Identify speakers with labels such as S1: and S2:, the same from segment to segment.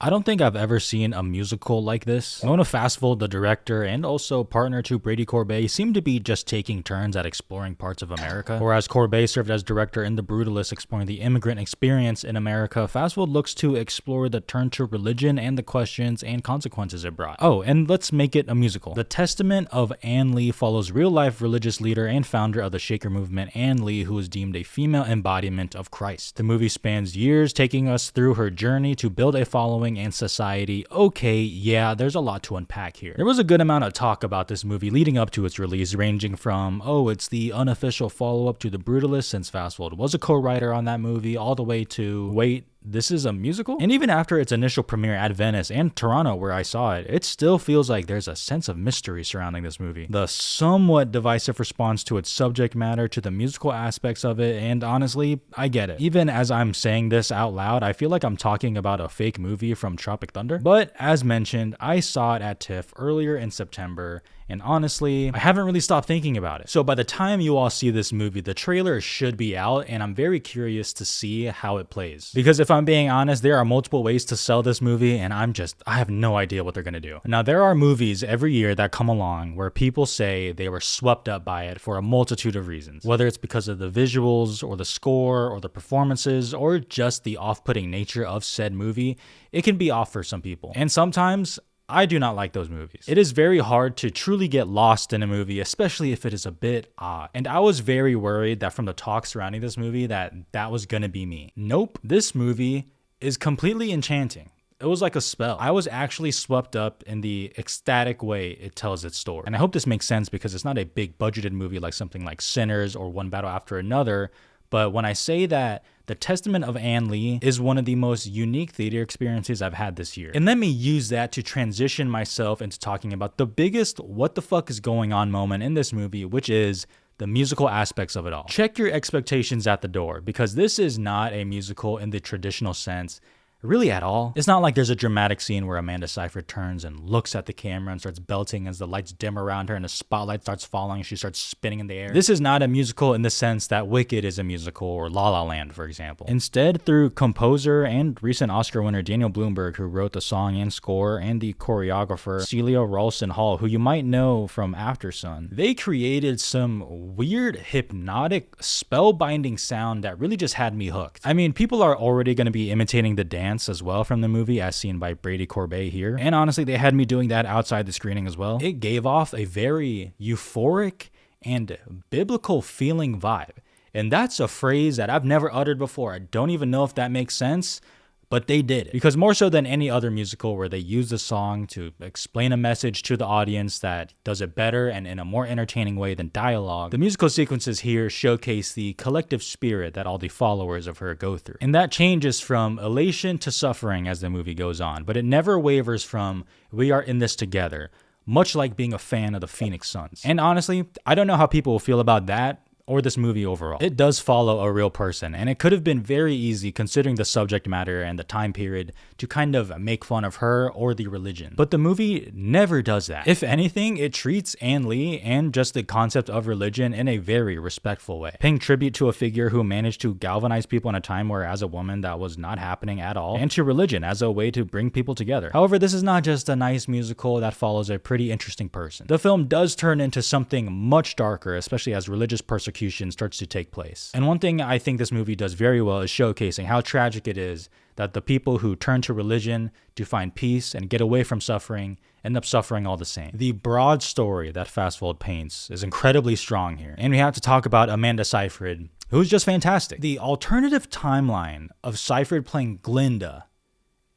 S1: I don't think I've ever seen a musical like this. Mona Fastvold, the director and also partner to Brady Corbet, seemed to be just taking turns at exploring parts of America. Whereas Corbet served as director in The Brutalist, exploring the immigrant experience in America, Fastvold looks to explore the turn to religion and the questions and consequences it brought. Oh, and let's make it a musical. The Testament of Ann Lee follows real-life religious leader and founder of the Shaker movement, Ann Lee, who is deemed a female embodiment of Christ. The movie spans years, taking us through her journey to build a following and society. Okay, yeah, there's a lot to unpack here. There was a good amount of talk about this movie leading up to its release, ranging from, oh, it's the unofficial follow-up to The Brutalist, since Fastvold was a co-writer on that movie, all the way to, wait, this is a musical? And even after its initial premiere at Venice and Toronto, where I saw it, it still feels like there's a sense of mystery surrounding this movie. The somewhat divisive response to its subject matter, to the musical aspects of it, and honestly, I get it. Even as I'm saying this out loud, I feel like I'm talking about a fake movie from Tropic Thunder. But as mentioned, I saw it at TIFF earlier in September, and honestly, I haven't really stopped thinking about it. So by the time you all see this movie, the trailer should be out, and I'm very curious to see how it plays. Because if I'm being honest, there are multiple ways to sell this movie, and I have no idea what they're gonna do. Now, there are movies every year that come along where people say they were swept up by it for a multitude of reasons. Whether it's because of the visuals, or the score, or the performances, or just the off-putting nature of said movie, it can be off for some people. And sometimes, I do not like those movies. It is very hard to truly get lost in a movie, especially if it is a bit odd. And I was very worried that from the talk surrounding this movie that was gonna be me. Nope, this movie is completely enchanting. It was like a spell. I was actually swept up in the ecstatic way it tells its story. And I hope this makes sense because it's not a big budgeted movie like something like Sinners or One Battle After Another. But when I say that The Testament of Ann Lee is one of the most unique theater experiences I've had this year. And let me use that to transition myself into talking about the biggest what the fuck is going on moment in this movie, which is the musical aspects of it all. Check your expectations at the door, because this is not a musical in the traditional sense. Really at all. It's not like there's a dramatic scene where Amanda Seyfried turns and looks at the camera and starts belting as the lights dim around her and the spotlight starts falling and she starts spinning in the air. This is not a musical in the sense that Wicked is a musical, or La La Land, for example. Instead, through composer and recent Oscar winner Daniel Bloomberg, who wrote the song and score, and the choreographer Celia Ralston Hall, who you might know from After Sun, they created some weird, hypnotic, spellbinding sound that really just had me hooked. I mean, people are already going to be imitating the dance as well from the movie, as seen by Brady Corbet here. And honestly, they had me doing that outside the screening as well. It gave off a very euphoric and biblical feeling vibe. And that's a phrase that I've never uttered before. I don't even know if that makes sense, but they did it. Because more so than any other musical where they use the song to explain a message to the audience that does it better and in a more entertaining way than dialogue, the musical sequences here showcase the collective spirit that all the followers of her go through. And that changes from elation to suffering as the movie goes on, but it never wavers from, we are in this together, much like being a fan of the Phoenix Suns. And honestly, I don't know how people will feel about that, or this movie overall. It does follow a real person, and it could have been very easy, considering the subject matter and the time period, to kind of make fun of her or the religion. But the movie never does that. If anything, it treats Ann Lee and just the concept of religion in a very respectful way, paying tribute to a figure who managed to galvanize people in a time where as a woman that was not happening at all, and to religion as a way to bring people together. However, this is not just a nice musical that follows a pretty interesting person. The film does turn into something much darker, especially as religious persecution starts to take place. And one thing I think this movie does very well is showcasing how tragic it is that the people who turn to religion to find peace and get away from suffering end up suffering all the same. The broad story that Fastvold paints is incredibly strong here. And we have to talk about Amanda Seyfried, who's just fantastic. The alternative timeline of Seyfried playing Glinda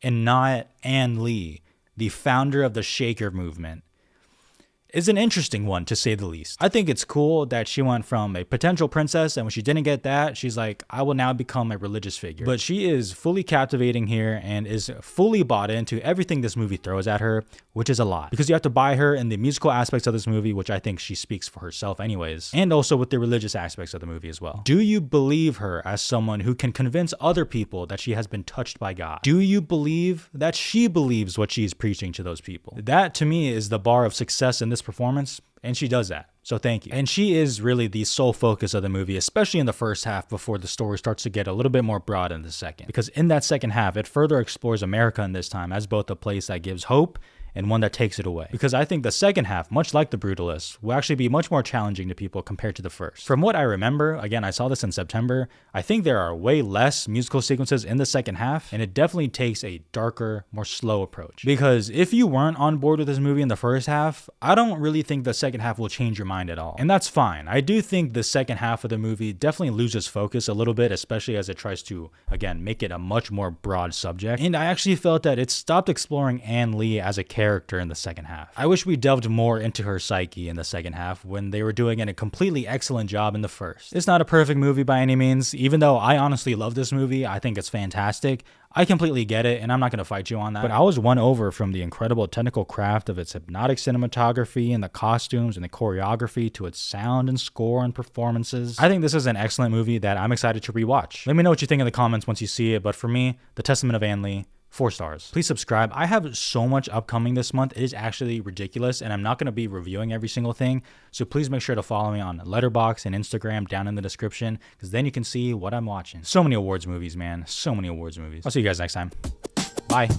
S1: and not Ann Lee, the founder of the Shaker movement, is an interesting one, to say the least. I think it's cool that she went from a potential princess, and when she didn't get that, she's like, I will now become a religious figure. But she is fully captivating here and is fully bought into everything this movie throws at her, which is a lot. Because you have to buy her in the musical aspects of this movie, which I think she speaks for herself anyways, and also with the religious aspects of the movie as well. Do you believe her as someone who can convince other people that she has been touched by God? Do you believe that she believes what she is preaching to those people? That, to me, is the bar of success in this performance, and she does that. So thank you. And she is really the sole focus of the movie, especially in the first half before the story starts to get a little bit more broad in the second. Because in that second half, it further explores America in this time as both a place that gives hope and one that takes it away. Because I think the second half, much like The Brutalist, will actually be much more challenging to people compared to the first. From what I remember, again, I saw this in September, I think there are way less musical sequences in the second half, and it definitely takes a darker, more slow approach. Because if you weren't on board with this movie in the first half, I don't really think the second half will change your mind at all. And that's fine. I do think the second half of the movie definitely loses focus a little bit, especially as it tries to, again, make it a much more broad subject. And I actually felt that it stopped exploring Ann Lee as a character in the second half. I wish we delved more into her psyche in the second half when they were doing a completely excellent job in the first. It's not a perfect movie by any means, even though I honestly love this movie. I think it's fantastic. I completely get it, and I'm not going to fight you on that. But I was won over from the incredible technical craft of its hypnotic cinematography and the costumes and the choreography to its sound and score and performances. I think this is an excellent movie that I'm excited to rewatch. Let me know what you think in the comments once you see it, but for me, The Testament of Ann Lee, 4 stars. Please subscribe. I have so much upcoming this month. It is actually ridiculous, and I'm not going to be reviewing every single thing. So please make sure to follow me on Letterboxd and Instagram down in the description, because then you can see what I'm watching. So many awards movies, man. So many awards movies. I'll see you guys next time. Bye.